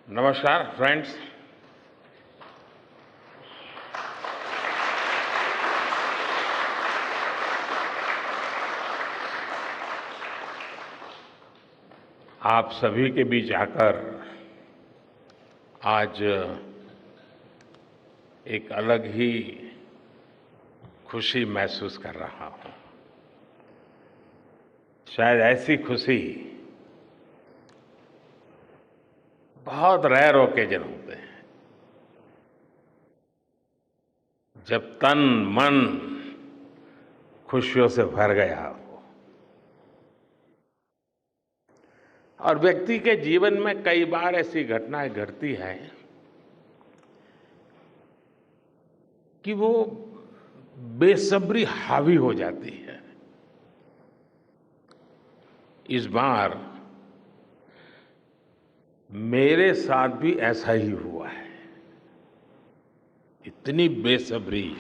नमस्कार फ्रेंड्स। आप सभी के बीच आकर आज एक अलग ही खुशी महसूस कर रहा हूं। शायद ऐसी खुशी बहुत रेयर ओकेजन होते हैं जब तन मन खुशियों से भर गया हो। और व्यक्ति के जीवन में कई बार ऐसी घटनाएं घटती हैं कि वो बेसब्री हावी हो जाती है। इस बार मेरे साथ भी ऐसा ही हुआ है। इतनी बेसब्री,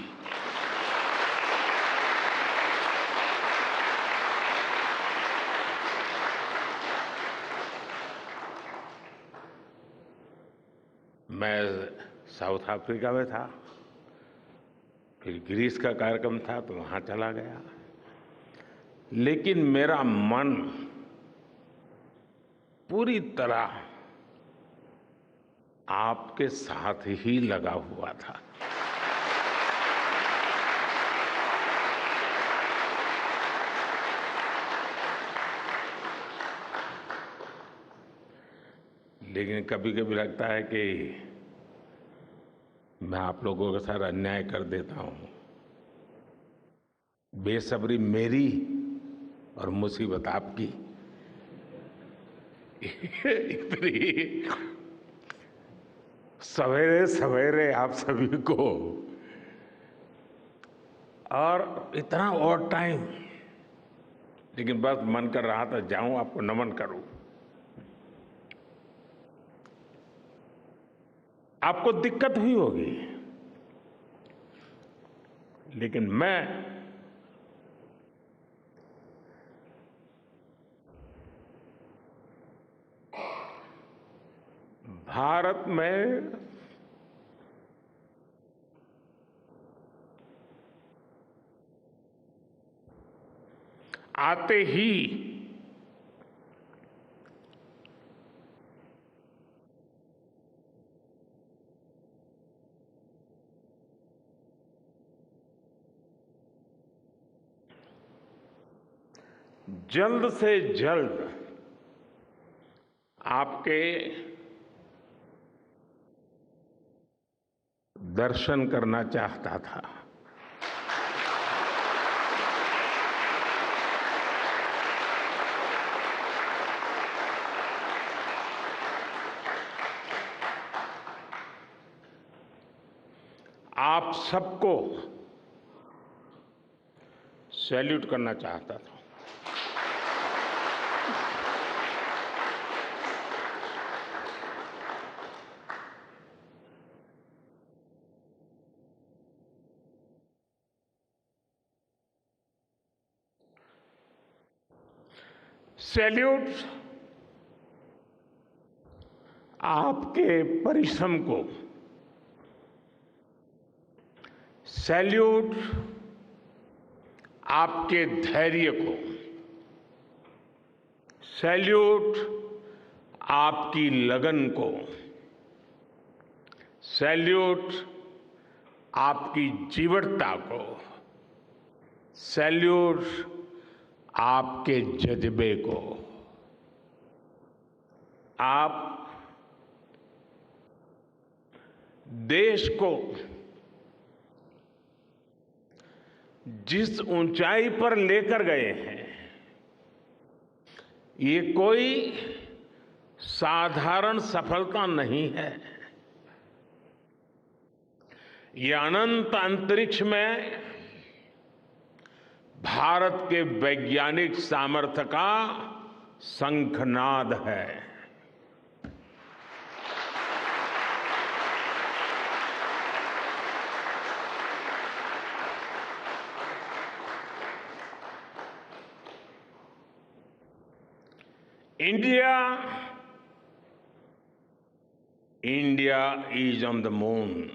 मैं साउथ अफ्रीका में था, फिर ग्रीस का कार्यक्रम था तो वहां चला गया, लेकिन मेरा मन पूरी तरह आपके साथ ही लगा हुआ था। लेकिन कभी कभी लगता है कि मैं आप लोगों के साथ अन्याय कर देता हूं। बेसब्री मेरी और मुसीबत आपकी। इतनी सवेरे सवेरे आप सभी को, और इतना और टाइम, लेकिन बस मन कर रहा था जाऊं आपको नमन करूं। आपको दिक्कत हुई होगी, लेकिन मैं भारत में आते ही जल्द से जल्द आपके दर्शन करना चाहता था। आप सबको सैल्यूट करना चाहता था। सैल्यूट आपके परिश्रम को, सैल्यूट आपके धैर्य को, सैल्यूट आपकी लगन को, सैल्यूट आपकी जीवटता को, सैल्यूट आपके जज्बे को। आप देश को जिस ऊंचाई पर लेकर गए हैं, ये कोई साधारण सफलता नहीं है। ये अनंत अंतरिक्ष में भारत के वैज्ञानिक सामर्थ्य का शंखनाद है। India India is on the moon.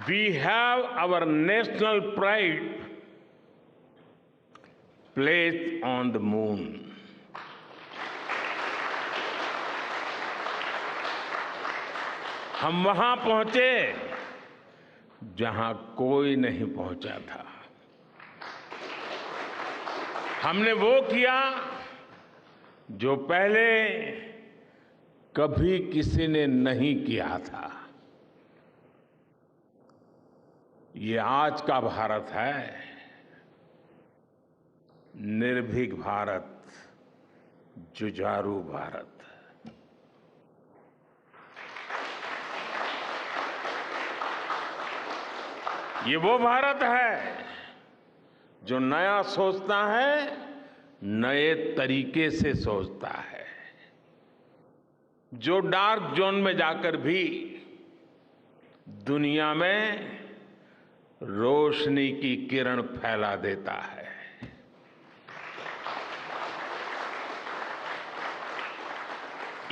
We have our national pride placed on the moon. हम वहां पहुंचे जहां कोई नहीं पहुंचा था। हमने वो किया जो पहले कभी किसी ने नहीं किया था। ये आज का भारत है, निर्भीक भारत, जुझारू भारत। ये वो भारत है जो नया सोचता है, नए तरीके से सोचता है, जो डार्क जोन में जाकर भी दुनिया में रोशनी की किरण फैला देता है।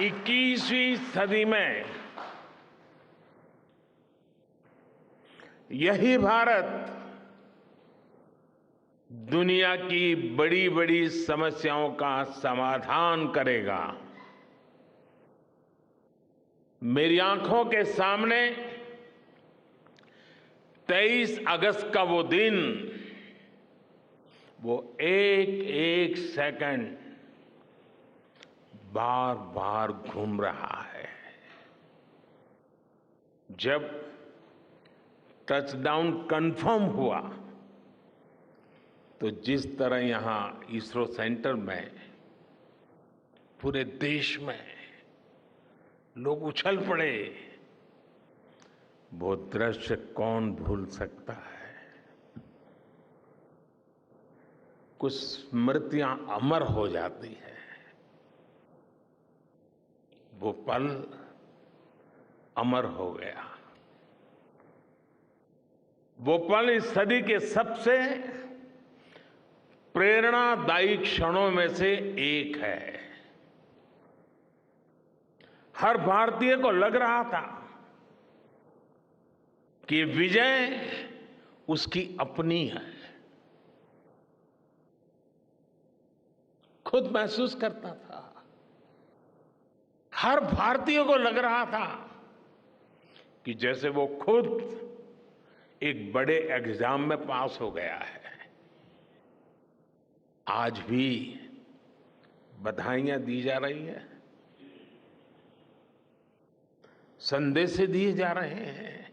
21वीं सदी में यही भारत दुनिया की बड़ी बड़ी समस्याओं का समाधान करेगा। मेरी आंखों के सामने 23 अगस्त का वो दिन, वो एक एक सेकंड बार बार घूम रहा है। जब टचडाउन कंफर्म हुआ तो जिस तरह यहां इसरो सेंटर में पूरे देश में लोग उछल पड़े, वो दृश्य कौन भूल सकता है। कुछ स्मृतियां अमर हो जाती है। वो पल अमर हो गया। वो पल इस सदी के सबसे प्रेरणादायी क्षणों में से एक है। हर भारतीय को लग रहा था कि विजय उसकी अपनी है। खुद महसूस करता था। हर भारतीय को लग रहा था कि जैसे वो खुद एक बड़े एग्जाम में पास हो गया है। आज भी बधाइयां दी जा रही है, संदेश दिए जा रहे हैं,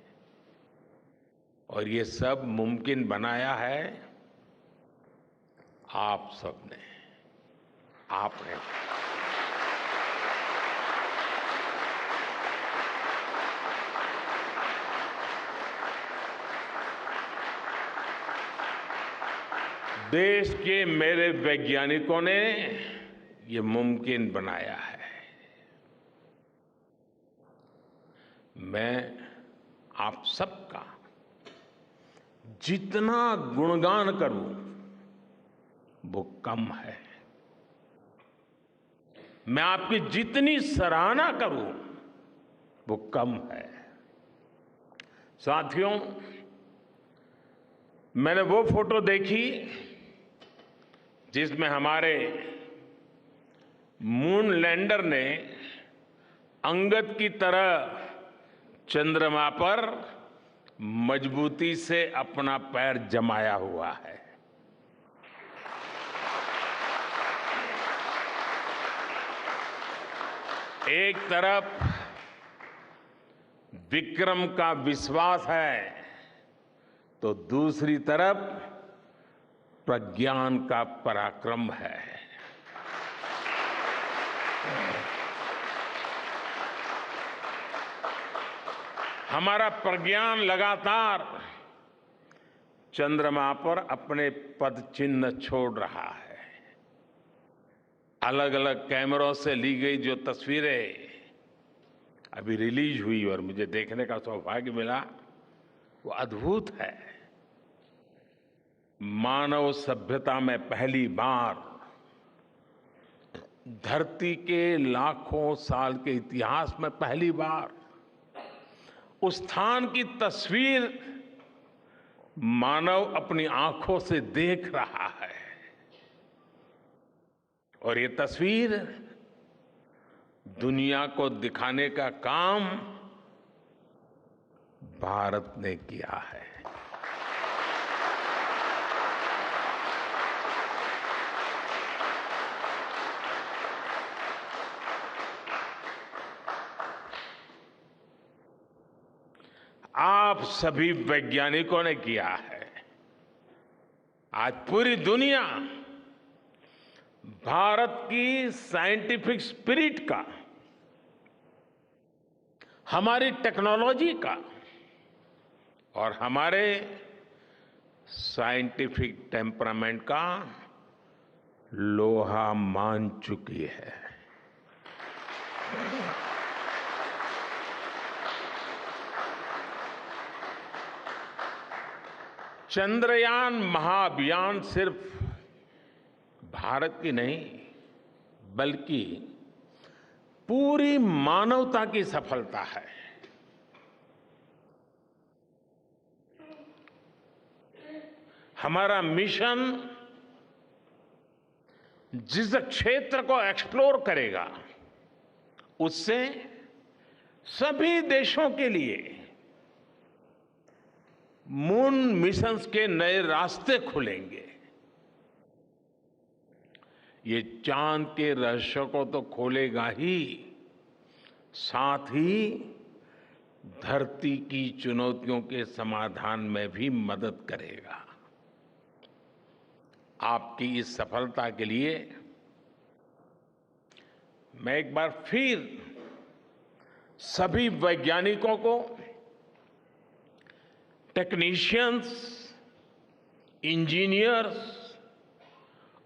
और ये सब मुमकिन बनाया है आप सबने, आपने। देश के मेरे वैज्ञानिकों ने ये मुमकिन बनाया है। मैं आप सबका जितना गुणगान करूं वो कम है। मैं आपकी जितनी सराहना करूं वो कम है। साथियों, मैंने वो फोटो देखी जिसमें हमारे मून लैंडर ने अंगद की तरह चंद्रमा पर मजबूती से अपना पैर जमाया हुआ है। एक तरफ विक्रम का विश्वास है तो दूसरी तरफ प्रज्ञान का पराक्रम है। हमारा प्रज्ञान लगातार चंद्रमा पर अपने पद चिन्ह छोड़ रहा है। अलग अलग कैमरों से ली गई जो तस्वीरें अभी रिलीज हुई और मुझे देखने का सौभाग्य मिला, वो अद्भुत है। मानव सभ्यता में पहली बार धरती के लाखों साल के इतिहास में पहली बार उस स्थान की तस्वीर मानव अपनी आंखों से देख रहा है। और ये तस्वीर दुनिया को दिखाने का काम भारत ने किया है। आप सभी वैज्ञानिकों ने किया है। आज पूरी दुनिया भारत की साइंटिफिक स्पिरिट का, हमारी टेक्नोलॉजी का और हमारे साइंटिफिक टेम्परामेंट का लोहा मान चुकी है। चंद्रयान महाअभियान सिर्फ भारत की नहीं बल्कि पूरी मानवता की सफलता है। हमारा मिशन जिस क्षेत्र को एक्सप्लोर करेगा उससे सभी देशों के लिए मून मिशंस के नए रास्ते खुलेंगे। ये चांद के रहस्य को तो खोलेगा ही, साथ ही धरती की चुनौतियों के समाधान में भी मदद करेगा। आपकी इस सफलता के लिए मैं एक बार फिर सभी वैज्ञानिकों को, टेक्नीशियंस, इंजीनियर्स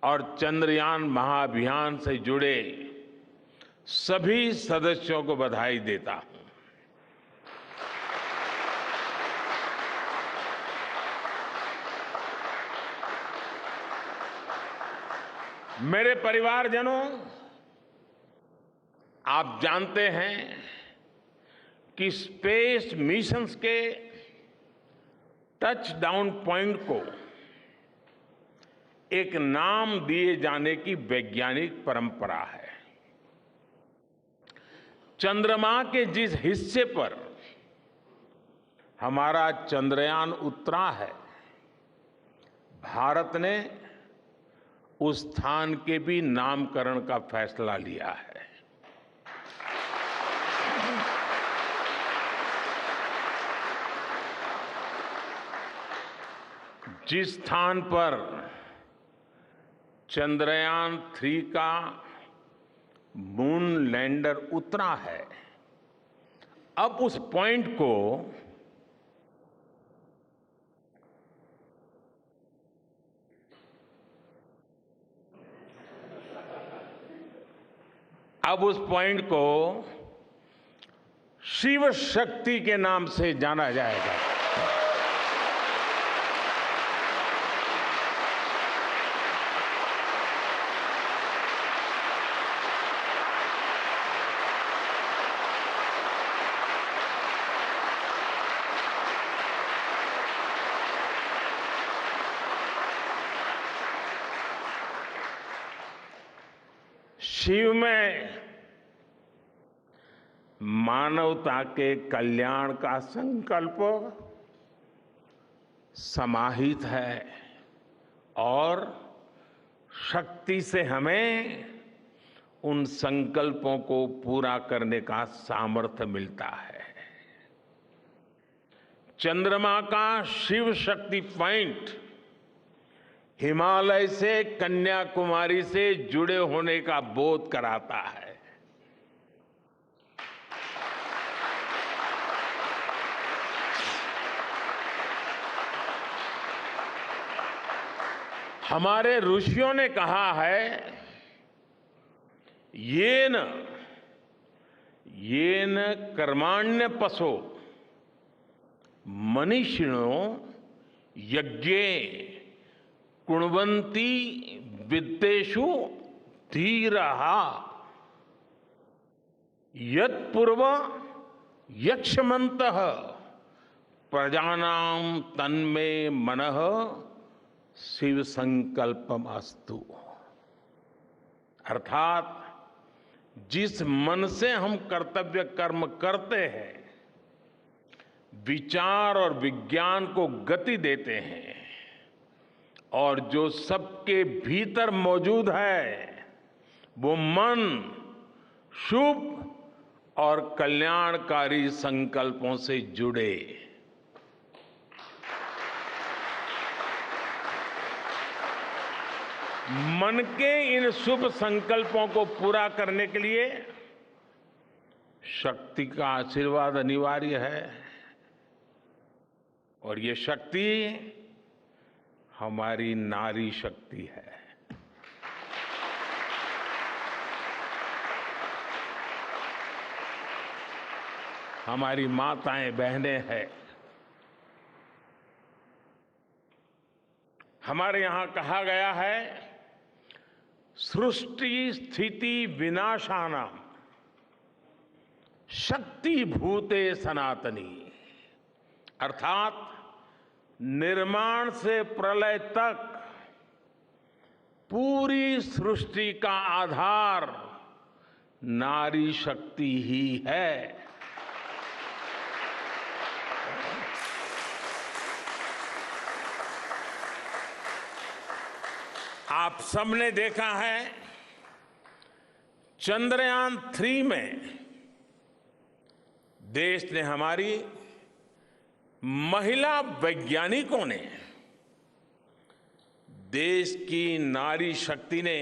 और चंद्रयान महाअभियान से जुड़े सभी सदस्यों को बधाई देता हूं। मेरे परिवारजनों, आप जानते हैं कि स्पेस मिशंस के टच डाउन पॉइंट को एक नाम दिए जाने की वैज्ञानिक परंपरा है। चंद्रमा के जिस हिस्से पर हमारा चंद्रयान उतरा है, भारत ने उस स्थान के भी नामकरण का फैसला लिया है। जिस स्थान पर चंद्रयान 3 का मून लैंडर उतरा है, अब उस पॉइंट को शिव शक्ति के नाम से जाना जाएगा। शिव में मानवता के कल्याण का संकल्प समाहित है और शक्ति से हमें उन संकल्पों को पूरा करने का सामर्थ्य मिलता है। चंद्रमा का शिव शक्ति पॉइंट हिमालय से कन्याकुमारी से जुड़े होने का बोध कराता है। हमारे ऋषियों ने कहा है, येन कर्माण्य पशो मनीषिणो यज्ञे कुण्वन्ति विद्येषु धीरः यत्पूर्व यक्ष्मन्तः प्रजानां तन्मे मनः शिव संकल्पमस्तु। अर्थात जिस मन से हम कर्तव्य कर्म करते हैं, विचार और विज्ञान को गति देते हैं, और जो सबके भीतर मौजूद है, वो मन शुभ और कल्याणकारी संकल्पों से जुड़े। मन के इन शुभ संकल्पों को पूरा करने के लिए शक्ति का आशीर्वाद अनिवार्य है, और ये शक्ति हमारी नारी शक्ति है। हमारी माताएं बहनें हैं। हमारे यहां कहा गया है, सृष्टि स्थिति विनाशानां शक्ति भूते सनातनी। अर्थात निर्माण से प्रलय तक पूरी सृष्टि का आधार नारी शक्ति ही है। आप सबने देखा है, चंद्रयान 3 में देश ने, हमारी महिला वैज्ञानिकों ने, देश की नारी शक्ति ने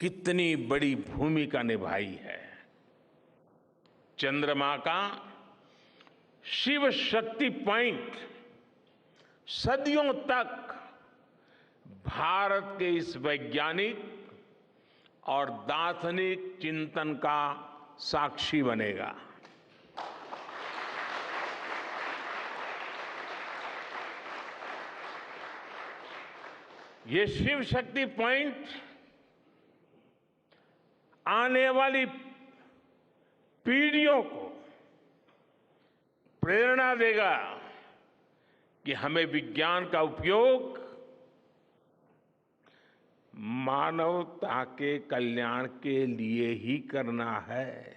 कितनी बड़ी भूमिका निभाई है। चंद्रमा का शिव शक्ति पॉइंट सदियों तक भारत के इस वैज्ञानिक और दार्शनिक चिंतन का साक्षी बनेगा। ये शिव शक्ति पॉइंट आने वाली पीढ़ियों को प्रेरणा देगा कि हमें विज्ञान का उपयोग मानवता के कल्याण के लिए ही करना है।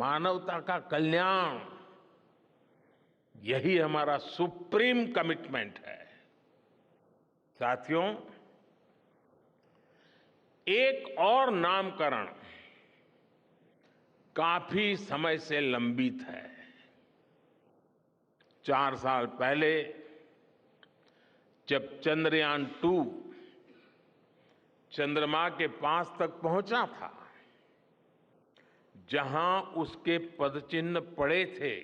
मानवता का कल्याण, यही हमारा सुप्रीम कमिटमेंट है। साथियों, एक और नामकरण काफी समय से लंबित है। 4 साल पहले जब चंद्रयान 2 चंद्रमा के पास तक पहुंचा था, जहां उसके पदचिन्ह पड़े थे,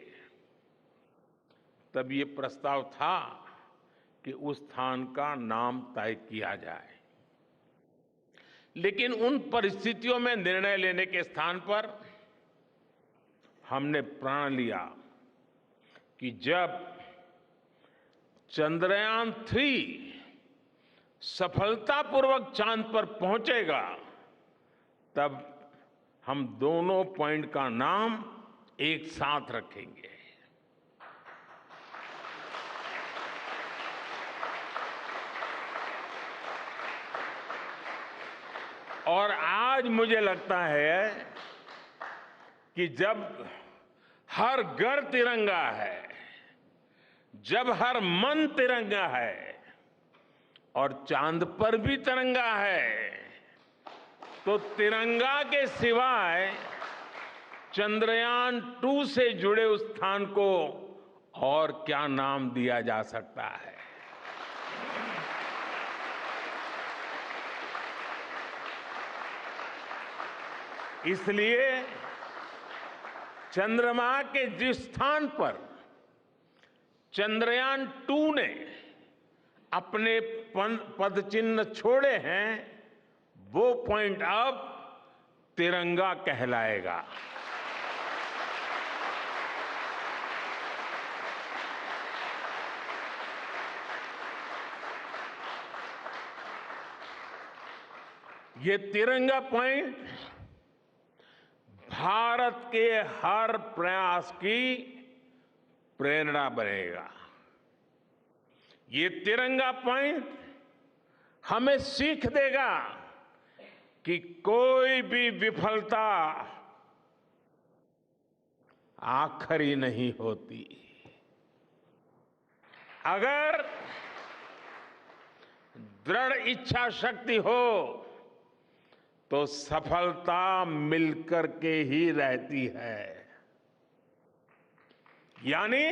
तब ये प्रस्ताव था कि उस स्थान का नाम तय किया जाए। लेकिन उन परिस्थितियों में निर्णय लेने के स्थान पर हमने प्रण लिया कि जब चंद्रयान 3 सफलतापूर्वक चांद पर पहुंचेगा, तब हम दोनों पॉइंट का नाम एक साथ रखेंगे। और आज मुझे लगता है कि जब हर घर तिरंगा है, जब हर मन तिरंगा है और चांद पर भी तिरंगा है, तो तिरंगा के सिवाय चंद्रयान 2 से जुड़े उस स्थान को और क्या नाम दिया जा सकता है। इसलिए चंद्रमा के जिस स्थान पर चंद्रयान 2 ने अपने पदचिन्ह छोड़े हैं, वो पॉइंट अब तिरंगा कहलाएगा। ये तिरंगा पॉइंट भारत के हर प्रयास की प्रेरणा बनेगा। ये तिरंगा पॉइंट हमें सीख देगा कि कोई भी विफलता आखिरी नहीं होती। अगर दृढ़ इच्छा शक्ति हो तो सफलता मिलकर के ही रहती है। यानी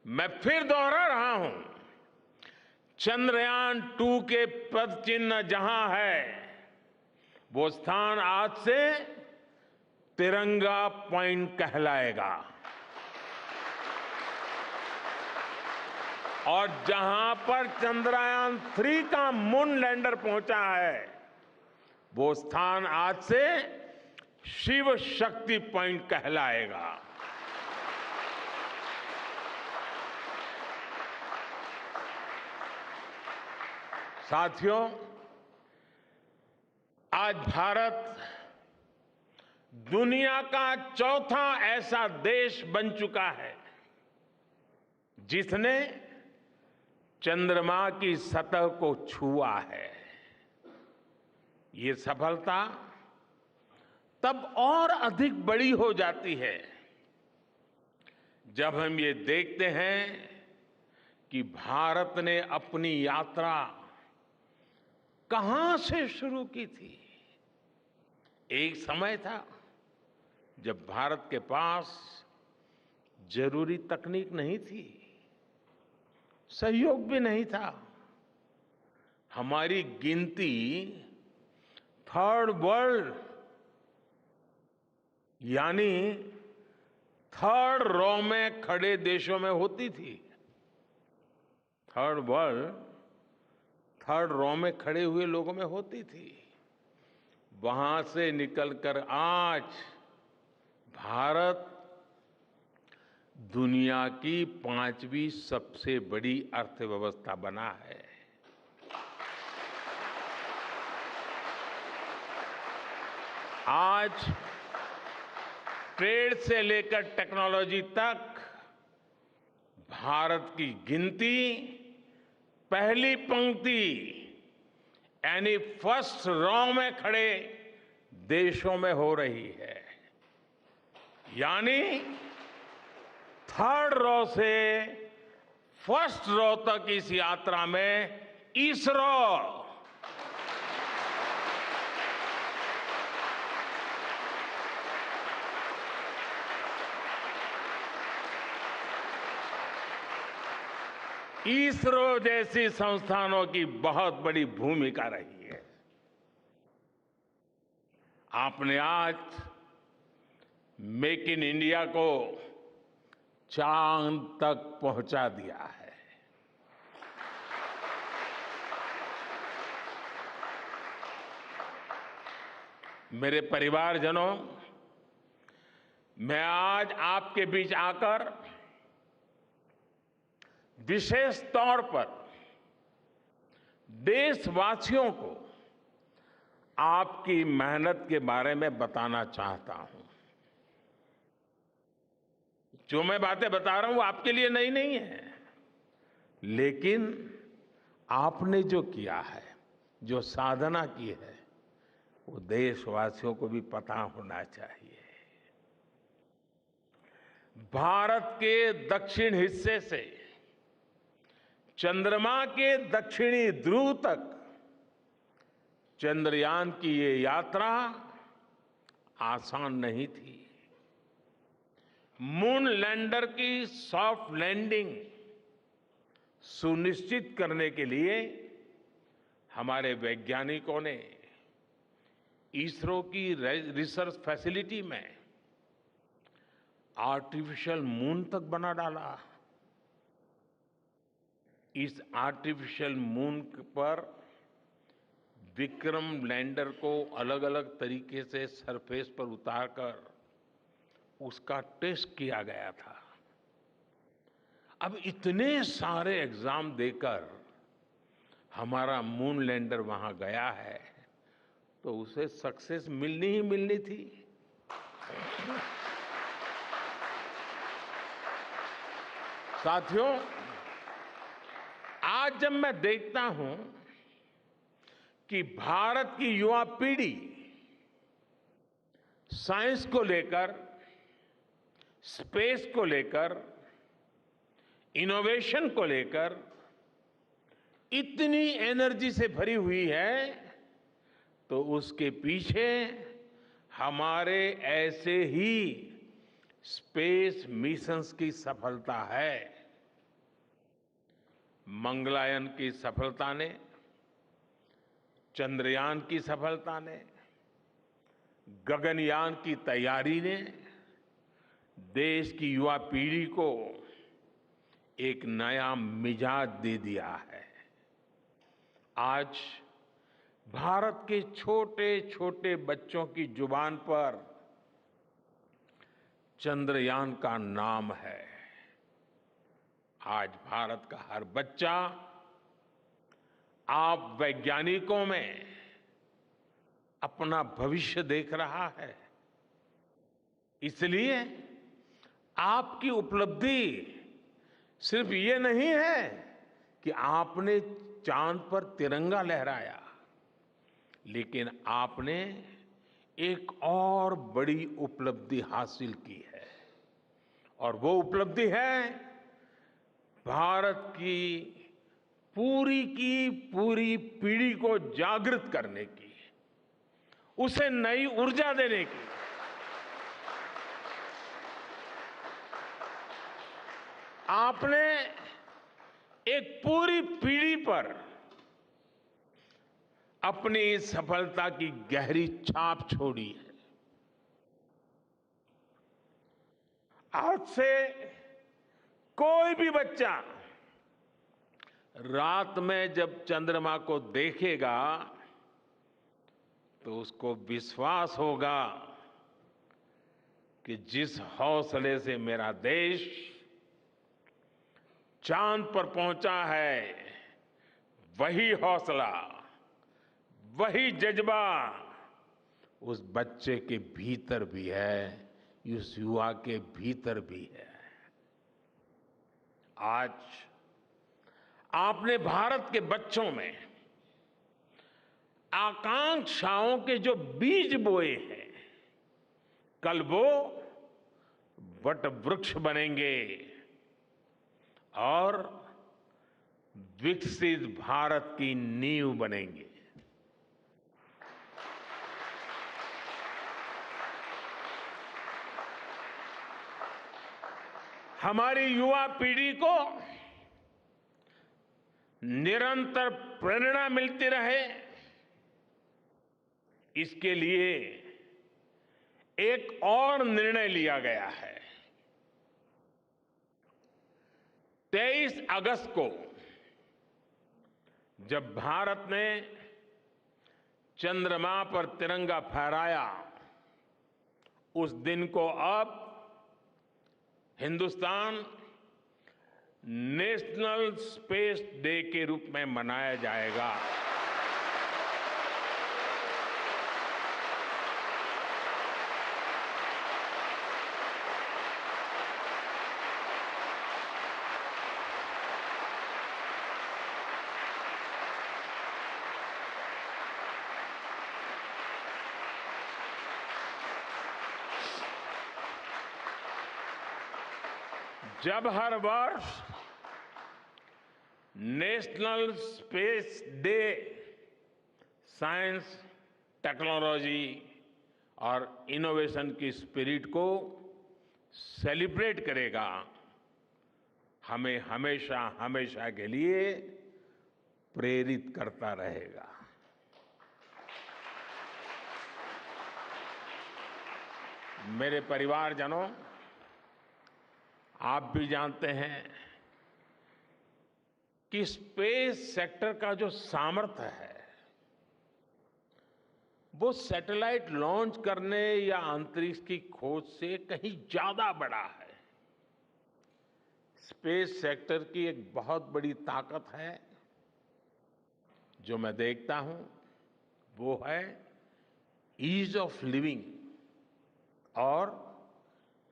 मैं फिर दोहरा रहा हूं, चंद्रयान-2 के पद चिन्ह जहां है, वो स्थान आज से तिरंगा पॉइंट कहलाएगा। और जहां पर चंद्रयान-3 का मून लैंडर पहुंचा है, वो स्थान आज से शिव शक्ति पॉइंट कहलाएगा। साथियों, आज भारत दुनिया का चौथा ऐसा देश बन चुका है जिसने चंद्रमा की सतह को छुआ है। ये सफलता तब और अधिक बड़ी हो जाती है जब हम ये देखते हैं कि भारत ने अपनी यात्रा कहां से शुरू की थी। एक समय था जब भारत के पास जरूरी तकनीक नहीं थी, सहयोग भी नहीं था। हमारी गिनती थर्ड वर्ल्ड यानी थर्ड रॉ में खड़े देशों में होती थी। थर्ड वर्ल्ड थर्ड रॉ में खड़े हुए लोगों में होती थी। वहां से निकलकर आज भारत दुनिया की 5वीं सबसे बड़ी अर्थव्यवस्था बना है। आज ट्रेड से लेकर टेक्नोलॉजी तक भारत की गिनती पहली पंक्ति यानी फर्स्ट रॉ में खड़े देशों में हो रही है। यानी थर्ड रॉ से फर्स्ट रॉ तक इस यात्रा में इसरो जैसी संस्थानों की बहुत बड़ी भूमिका रही है। आपने आज मेक इन इंडिया को चांद तक पहुंचा दिया है। मेरे परिवारजनों, मैं आज आपके बीच आकर विशेष तौर पर देशवासियों को आपकी मेहनत के बारे में बताना चाहता हूं। जो मैं बातें बता रहा हूं वो आपके लिए नई नहीं है, लेकिन आपने जो किया है, जो साधना की है, वो देशवासियों को भी पता होना चाहिए। भारत के दक्षिण हिस्से से चंद्रमा के दक्षिणी ध्रुव तक चंद्रयान की ये यात्रा आसान नहीं थी। मून लैंडर की सॉफ्ट लैंडिंग सुनिश्चित करने के लिए हमारे वैज्ञानिकों ने इसरो की रिसर्च फैसिलिटी में आर्टिफिशियल मून तक बना डाला। इस आर्टिफिशियल मून पर विक्रम लैंडर को अलग अलग तरीके से सरफेस पर उतारकर उसका टेस्ट किया गया था। अब इतने सारे एग्जाम देकर हमारा मून लैंडर वहां गया है तो उसे सक्सेस मिलनी ही मिलनी थी। साथियों, आज जब मैं देखता हूं कि भारत की युवा पीढ़ी साइंस को लेकर, स्पेस को लेकर, इनोवेशन को लेकर इतनी एनर्जी से भरी हुई है, तो उसके पीछे हमारे ऐसे ही स्पेस मिशंस की सफलता है। मंगलयान की सफलता ने, चंद्रयान की सफलता ने, गगनयान की तैयारी ने देश की युवा पीढ़ी को एक नया मिजाज दे दिया है। आज भारत के छोटे छोटे बच्चों की जुबान पर चंद्रयान का नाम है। आज भारत का हर बच्चा आप वैज्ञानिकों में अपना भविष्य देख रहा है। इसलिए आपकी उपलब्धि सिर्फ ये नहीं है कि आपने चांद पर तिरंगा लहराया, लेकिन आपने एक और बड़ी उपलब्धि हासिल की है, और वो उपलब्धि है भारत की पूरी पीढ़ी को जागृत करने की, उसे नई ऊर्जा देने की। आपने एक पूरी पीढ़ी पर अपनी इस सफलता की गहरी छाप छोड़ी है। आज से कोई भी बच्चा रात में जब चंद्रमा को देखेगा तो उसको विश्वास होगा कि जिस हौसले से मेरा देश चांद पर पहुंचा है, वही हौसला, वही जज्बा उस बच्चे के भीतर भी है, उस युवा के भीतर भी है। आज आपने भारत के बच्चों में आकांक्षाओं के जो बीज बोए हैं, कल वो वट वृक्ष बनेंगे और विकसित भारत की नींव बनेंगे। हमारी युवा पीढ़ी को निरंतर प्रेरणा मिलती रहे, इसके लिए एक और निर्णय लिया गया है। 23 अगस्त को जब भारत ने चंद्रमा पर तिरंगा फहराया, उस दिन को अब हिंदुस्तान नेशनल स्पेस डे के रूप में मनाया जाएगा। जब हर वर्ष national space day science, technology और इनोवेशन की स्पिरिट को सेलिब्रेट करेगा, हमें हमेशा हमेशा के लिए प्रेरित करता रहेगा। मेरे परिवारजनों, आप भी जानते हैं कि स्पेस सेक्टर का जो सामर्थ्य है, वो सैटेलाइट लॉन्च करने या अंतरिक्ष की खोज से कहीं ज्यादा बड़ा है। स्पेस सेक्टर की एक बहुत बड़ी ताकत है जो मैं देखता हूं वो है ईज ऑफ लिविंग और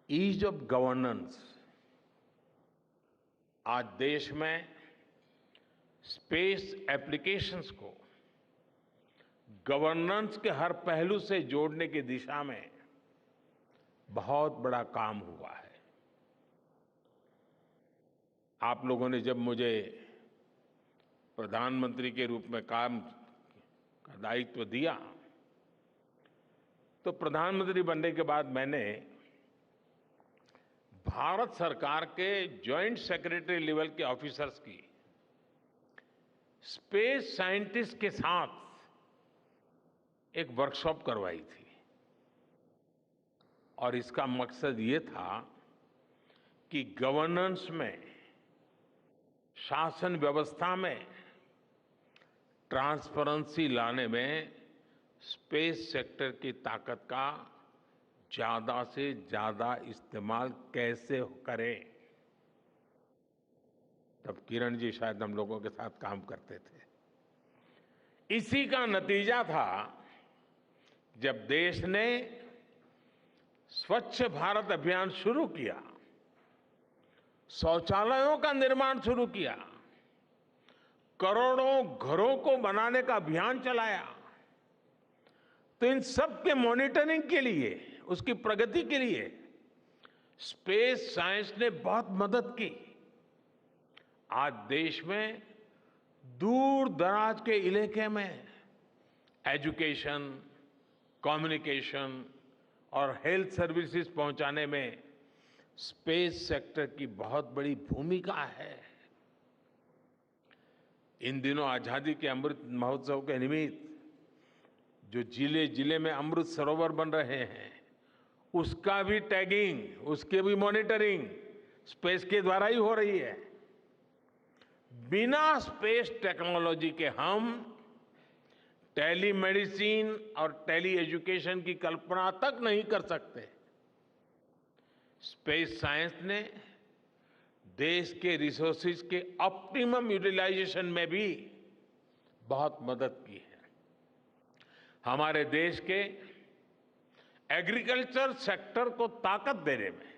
ईज ऑफ गवर्नेंस। आज देश में स्पेस एप्लीकेशंस को गवर्नेंस के हर पहलू से जोड़ने की दिशा में बहुत बड़ा काम हुआ है। आप लोगों ने जब मुझे प्रधानमंत्री के रूप में काम का दायित्व दिया तो प्रधानमंत्री बनने के बाद मैंने भारत सरकार के जॉइंट सेक्रेटरी लेवल के ऑफिसर्स की स्पेस साइंटिस्ट के साथ एक वर्कशॉप करवाई थी और इसका मकसद ये था कि गवर्नेंस में, शासन व्यवस्था में ट्रांसपेरेंसी लाने में स्पेस सेक्टर की ताकत का ज्यादा से ज्यादा इस्तेमाल कैसे करें। तब किरण जी शायद हम लोगों के साथ काम करते थे। इसी का नतीजा था जब देश ने स्वच्छ भारत अभियान शुरू किया, शौचालयों का निर्माण शुरू किया, करोड़ों घरों को बनाने का अभियान चलाया, तो इन सब के मॉनिटरिंग के लिए, उसकी प्रगति के लिए स्पेस साइंस ने बहुत मदद की। आज देश में दूर दराज के इलाके में एजुकेशन, कम्युनिकेशन और हेल्थ सर्विसेज पहुंचाने में स्पेस सेक्टर की बहुत बड़ी भूमिका है। इन दिनों आजादी के अमृत महोत्सव के निमित्त जो जिले जिले में अमृत सरोवर बन रहे हैं, उसका भी टैगिंग, उसकी भी मॉनिटरिंग स्पेस के द्वारा ही हो रही है। बिना स्पेस टेक्नोलॉजी के हम टेलीमेडिसिन और टेली एजुकेशन की कल्पना तक नहीं कर सकते। स्पेस साइंस ने देश के रिसोर्सेज के ऑप्टिमम यूटिलाइजेशन में भी बहुत मदद की है। हमारे देश के एग्रीकल्चर सेक्टर को ताकत देने में,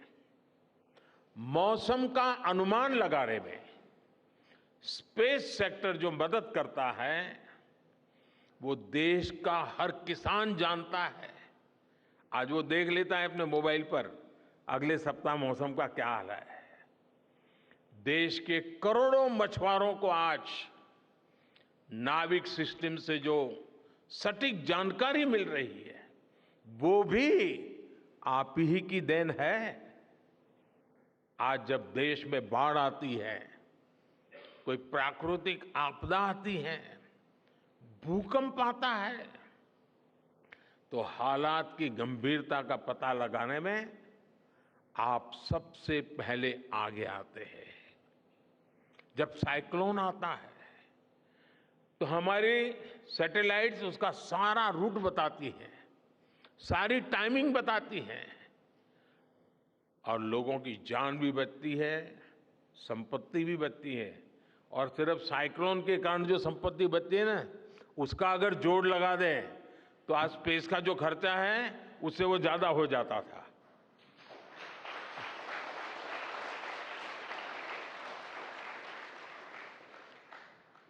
मौसम का अनुमान लगाने में स्पेस सेक्टर जो मदद करता है वो देश का हर किसान जानता है। आज वो देख लेता है अपने मोबाइल पर अगले सप्ताह मौसम का क्या हाल है। देश के करोड़ों मछुआरों को आज नाविक सिस्टम से जो सटीक जानकारी मिल रही है वो भी आप ही की देन है। आज जब देश में बाढ़ आती है, कोई प्राकृतिक आपदा आती है, भूकंप आता है, तो हालात की गंभीरता का पता लगाने में आप सबसे पहले आगे आते हैं। जब साइक्लोन आता है तो हमारी सैटेलाइट्स उसका सारा रूट बताती हैं, सारी टाइमिंग बताती हैं और लोगों की जान भी बचती है, संपत्ति भी बचती है। और सिर्फ साइक्लोन के कारण जो संपत्ति बचती है ना, उसका अगर जोड़ लगा दें तो आज स्पेस का जो खर्चा है उससे वो ज्यादा हो जाता था।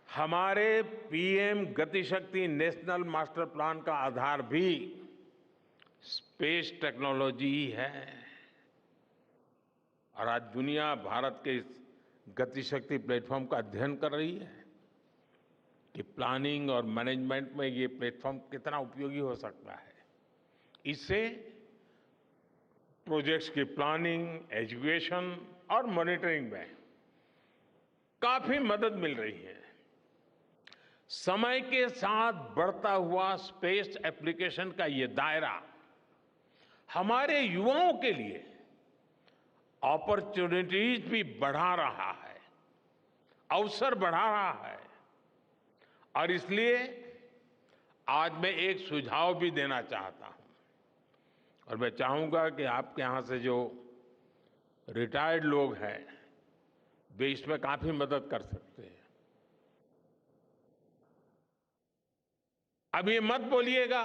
हमारे PM Gatishakti national master plan का आधार भी स्पेस टेक्नोलॉजी ही है। और आज दुनिया भारत के इस गतिशक्ति प्लेटफॉर्म का अध्ययन कर रही है कि प्लानिंग और मैनेजमेंट में ये प्लेटफॉर्म कितना उपयोगी हो सकता है। इससे प्रोजेक्ट्स की प्लानिंग, एजुकेशन और मॉनिटरिंग में काफी मदद मिल रही है। समय के साथ बढ़ता हुआ स्पेस एप्लीकेशन का ये दायरा हमारे युवाओं के लिए अपॉर्चुनिटीज भी बढ़ा रहा है, अवसर बढ़ा रहा है। और इसलिए आज मैं एक सुझाव भी देना चाहता हूं और मैं चाहूंगा कि आपके यहां से जो रिटायर्ड लोग हैं वे इसमें काफी मदद कर सकते हैं। अब ये मत बोलिएगा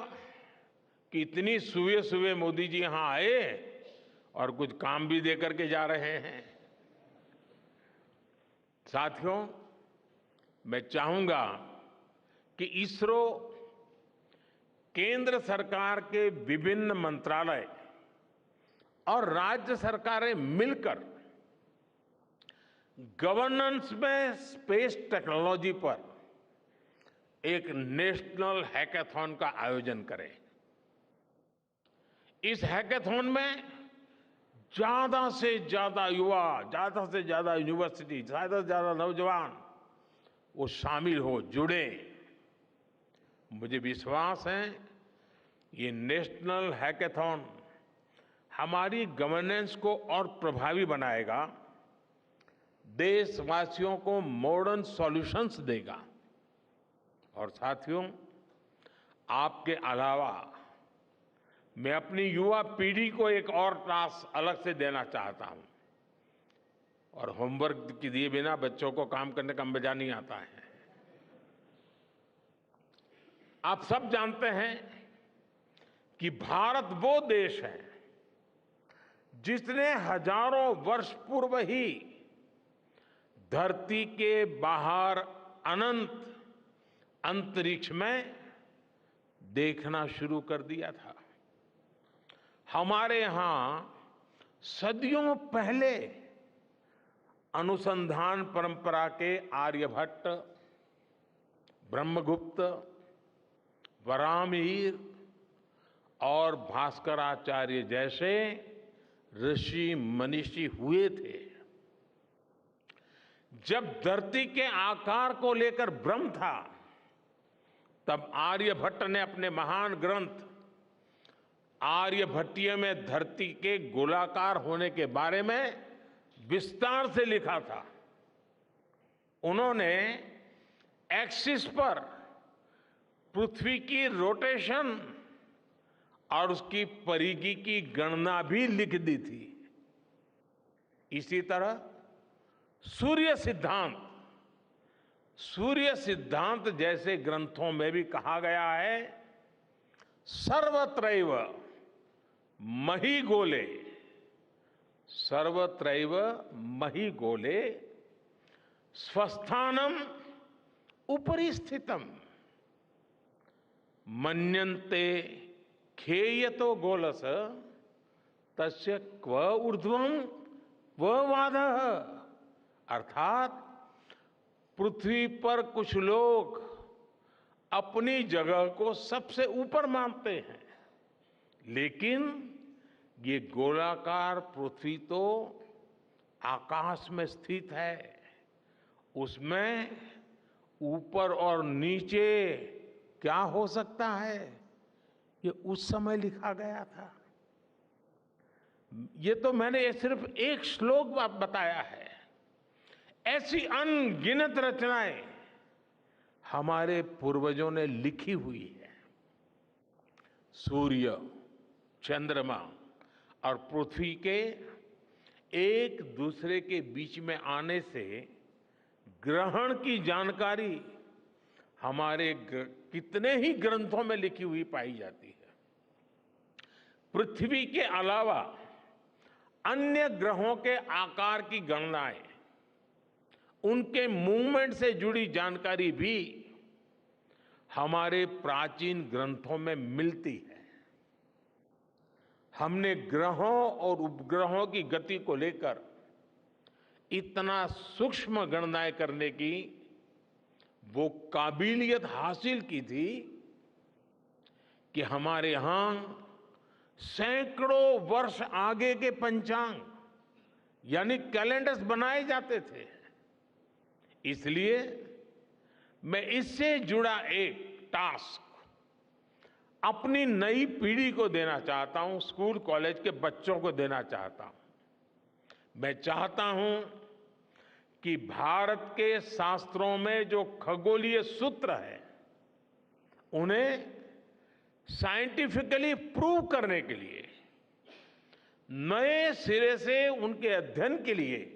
कि इतनी सुबह सुबह मोदी जी यहां आए और कुछ काम भी दे करके जा रहे हैं। साथियों, मैं चाहूंगा कि इसरो, केंद्र सरकार के विभिन्न मंत्रालय और राज्य सरकारें मिलकर गवर्नेंस में स्पेस टेक्नोलॉजी पर एक नेशनल हैकाथॉन का आयोजन करें। इस हैकाथॉन में ज्यादा से ज्यादा युवा, ज्यादा से ज्यादा यूनिवर्सिटी, ज्यादा से ज्यादा नौजवान वो शामिल हो, जुड़े। मुझे विश्वास है ये नेशनल हैकाथॉन हमारी गवर्नेंस को और प्रभावी बनाएगा, देशवासियों को मॉडर्न सॉल्यूशंस देगा। और साथियों, आपके अलावा मैं अपनी युवा पीढ़ी को एक और टास्क अलग से देना चाहता हूं। और होमवर्क के दिए बिना बच्चों को काम करने का मजा नहीं आता है। आप सब जानते हैं कि भारत वो देश है जिसने हजारों वर्ष पूर्व ही धरती के बाहर अनंत अंतरिक्ष में देखना शुरू कर दिया था। हमारे यहां सदियों पहले अनुसंधान परंपरा के आर्यभट्ट, ब्रह्मगुप्त, वराहमिहिर और भास्कराचार्य जैसे ऋषि मनीषी हुए थे। जब धरती के आकार को लेकर भ्रम था, तब आर्यभट्ट ने अपने महान ग्रंथ आर्यभट्टीय में धरती के गोलाकार होने के बारे में विस्तार से लिखा था। उन्होंने एक्सिस पर पृथ्वी की रोटेशन और उसकी परिधि की गणना भी लिख दी थी। इसी तरह सूर्य सिद्धांत जैसे ग्रंथों में भी कहा गया है, सर्वत्रैव महिगोले, सर्वत्रैव महिगोले स्वस्थानम उपरि स्थितम मन्यन्ते खेयतो गोलस तस्य क्व ऊर्ध्वं क्व वादः। अर्थात पृथ्वी पर कुछ लोग अपनी जगह को सबसे ऊपर मानते हैं, लेकिन ये गोलाकार पृथ्वी तो आकाश में स्थित है, उसमें ऊपर और नीचे क्या हो सकता है, ये उस समय लिखा गया था। ये तो मैंने सिर्फ एक श्लोक बताया है। ऐसी अनगिनत रचनाएं हमारे पूर्वजों ने लिखी हुई है। सूर्य, चंद्रमा और पृथ्वी के एक दूसरे के बीच में आने से ग्रहण की जानकारी हमारे कितने ही ग्रंथों में लिखी हुई पाई जाती है। पृथ्वी के अलावा अन्य ग्रहों के आकार की गणनाएं, उनके मूवमेंट से जुड़ी जानकारी भी हमारे प्राचीन ग्रंथों में मिलती है। हमने ग्रहों और उपग्रहों की गति को लेकर इतना सूक्ष्म गणनाएं करने की वो काबिलियत हासिल की थी कि हमारे यहां सैकड़ों वर्ष आगे के पंचांग यानी कैलेंडर्स बनाए जाते थे। इसलिए मैं इससे जुड़ा एक टास्क अपनी नई पीढ़ी को देना चाहता हूं, स्कूल कॉलेज के बच्चों को देना चाहता हूं। मैं चाहता हूं कि भारत के शास्त्रों में जो खगोलीय सूत्र है, उन्हें साइंटिफिकली प्रूव करने के लिए, नए सिरे से उनके अध्ययन के लिए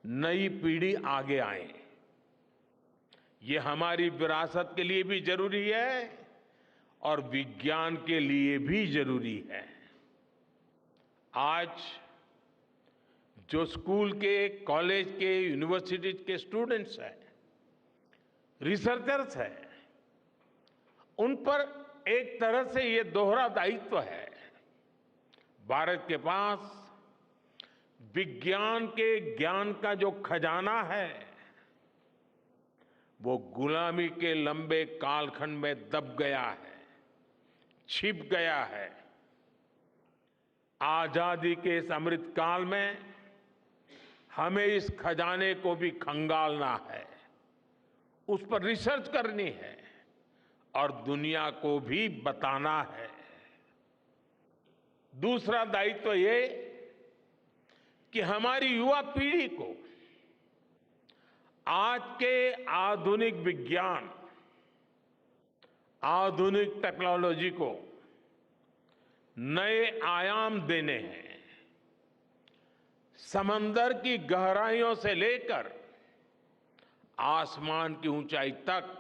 नई पीढ़ी आगे आए। ये हमारी विरासत के लिए भी जरूरी है और विज्ञान के लिए भी जरूरी है। आज जो स्कूल के, कॉलेज के, यूनिवर्सिटी के स्टूडेंट्स हैं, रिसर्चर्स हैं, उन पर एक तरह से ये दोहरा दायित्व है। भारत के पास विज्ञान के ज्ञान का जो खजाना है वो गुलामी के लंबे कालखंड में दब गया है, छिप गया है। आजादी के इस अमृत काल में हमें इस खजाने को भी खंगालना है, उस पर रिसर्च करनी है और दुनिया को भी बताना है। दूसरा दायित्व ये कि हमारी युवा पीढ़ी को आज के आधुनिक विज्ञान, आधुनिक टेक्नोलॉजी को नए आयाम देने हैं। समंदर की गहराइयों से लेकर आसमान की ऊंचाई तक,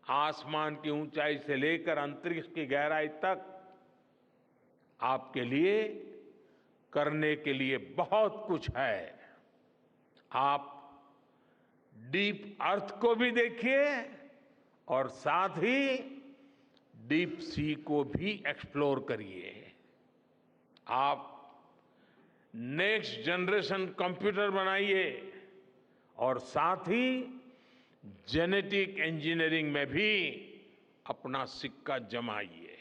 आसमान की ऊंचाई से लेकर अंतरिक्ष की गहराई तक आपके लिए करने के लिए बहुत कुछ है। आप डीप अर्थ को भी देखिए और साथ ही डीप सी को भी एक्सप्लोर करिए। आप नेक्स्ट जनरेशन कंप्यूटर बनाइए और साथ ही जेनेटिक इंजीनियरिंग में भी अपना सिक्का जमाइए।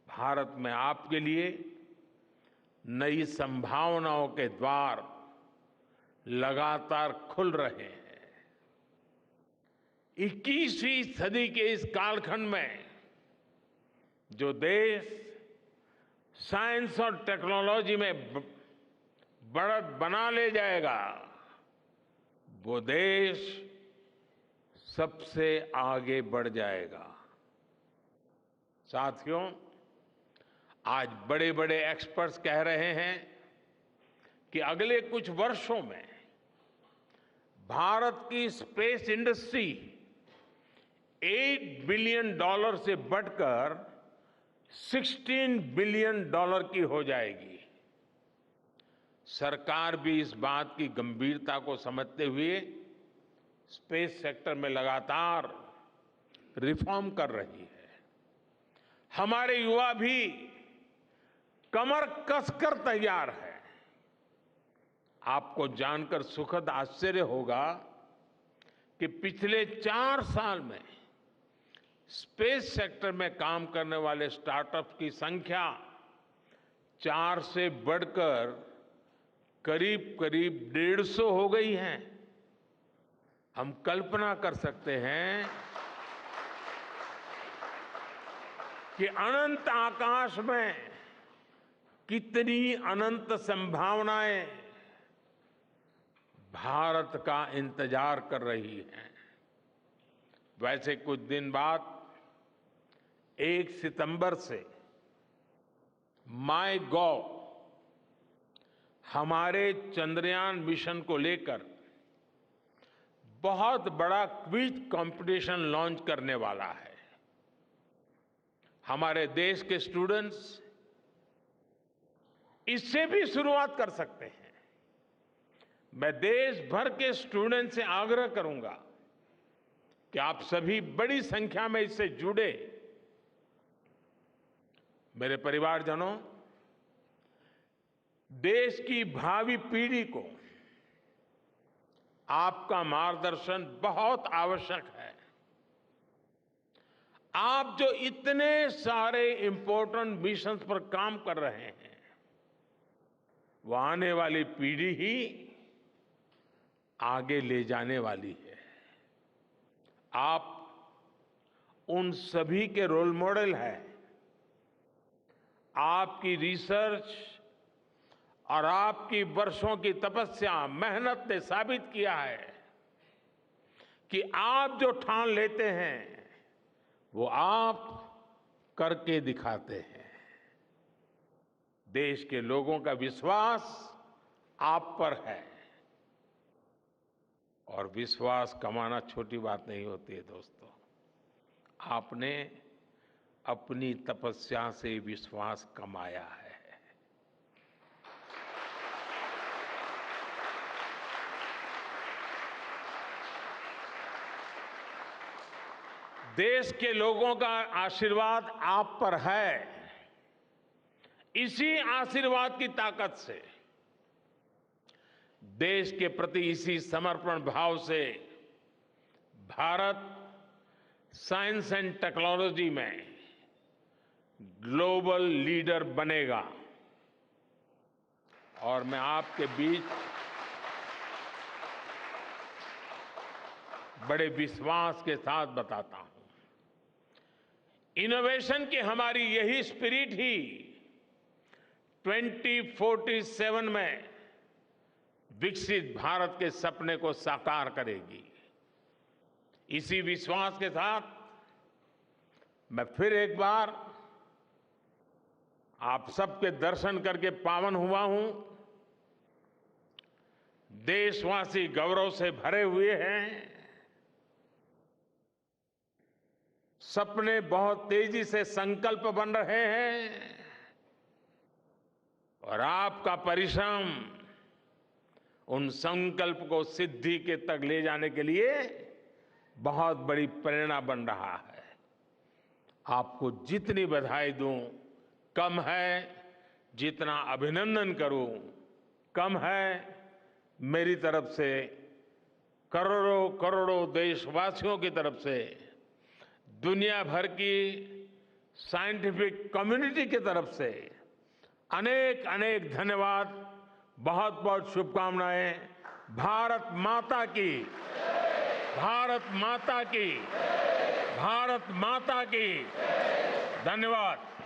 भारत में आपके लिए नई संभावनाओं के द्वार लगातार खुल रहे हैं। 21वीं सदी के इस कालखंड में जो देश साइंस और टेक्नोलॉजी में बढ़त बना ले जाएगा, वो देश सबसे आगे बढ़ जाएगा। साथियों, आज बड़े बड़े एक्सपर्ट्स कह रहे हैं कि अगले कुछ वर्षों में भारत की स्पेस इंडस्ट्री $8 बिलियन से बढ़कर $16 बिलियन की हो जाएगी। सरकार भी इस बात की गंभीरता को समझते हुए स्पेस सेक्टर में लगातार रिफॉर्म कर रही है। हमारे युवा भी कमर कसकर तैयार है। आपको जानकर सुखद आश्चर्य होगा कि पिछले 4 साल में स्पेस सेक्टर में काम करने वाले स्टार्टअप्स की संख्या 4 से बढ़कर करीब करीब 150 हो गई है। हम कल्पना कर सकते हैं कि अनंत आकाश में कितनी अनंत संभावनाएं भारत का इंतजार कर रही हैं। वैसे कुछ दिन बाद 1 सितंबर से माईगॉव हमारे चंद्रयान मिशन को लेकर बहुत बड़ा क्विज कंपटीशन लॉन्च करने वाला है। हमारे देश के स्टूडेंट्स इससे भी शुरुआत कर सकते हैं। मैं देश भर के स्टूडेंट से आग्रह करूंगा कि आप सभी बड़ी संख्या में इससे जुड़े। मेरे परिवारजनों, देश की भावी पीढ़ी को आपका मार्गदर्शन बहुत आवश्यक है। आप जो इतने सारे इंपॉर्टेंट मिशंस पर काम कर रहे हैं, वो आने वाली पीढ़ी ही आगे ले जाने वाली है। आप उन सभी के रोल मॉडल हैं। आपकी रिसर्च और आपकी वर्षों की तपस्या, मेहनत ने साबित किया है कि आप जो ठान लेते हैं वो आप करके दिखाते हैं। देश के लोगों का विश्वास आप पर है और विश्वास कमाना छोटी बात नहीं होती है दोस्तों। आपने अपनी तपस्या से विश्वास कमाया है। देश के लोगों का आशीर्वाद आप पर है। इसी आशीर्वाद की ताकत से, देश के प्रति इसी समर्पण भाव से भारत साइंस एंड टेक्नोलॉजी में ग्लोबल लीडर बनेगा। और मैं आपके बीच बड़े विश्वास के साथ बताता हूं, इनोवेशन की हमारी यही स्पिरिट ही 2047 में विकसित भारत के सपने को साकार करेगी। इसी विश्वास के साथ मैं फिर एक बार आप सबके दर्शन करके पावन हुआ हूं। देशवासी गौरव से भरे हुए हैं। सपने बहुत तेजी से संकल्प बन रहे हैं और आपका परिश्रम उन संकल्प को सिद्धि के तक ले जाने के लिए बहुत बड़ी प्रेरणा बन रहा है। आपको जितनी बधाई दूं कम है, जितना अभिनंदन करूं कम है। मेरी तरफ से करोड़ों करोड़ों देशवासियों की तरफ से, दुनिया भर की साइंटिफिक कम्युनिटी की तरफ से अनेक अनेक धन्यवाद, बहुत बहुत शुभकामनाएं। भारत माता की, भारत माता की, भारत माता की। धन्यवाद।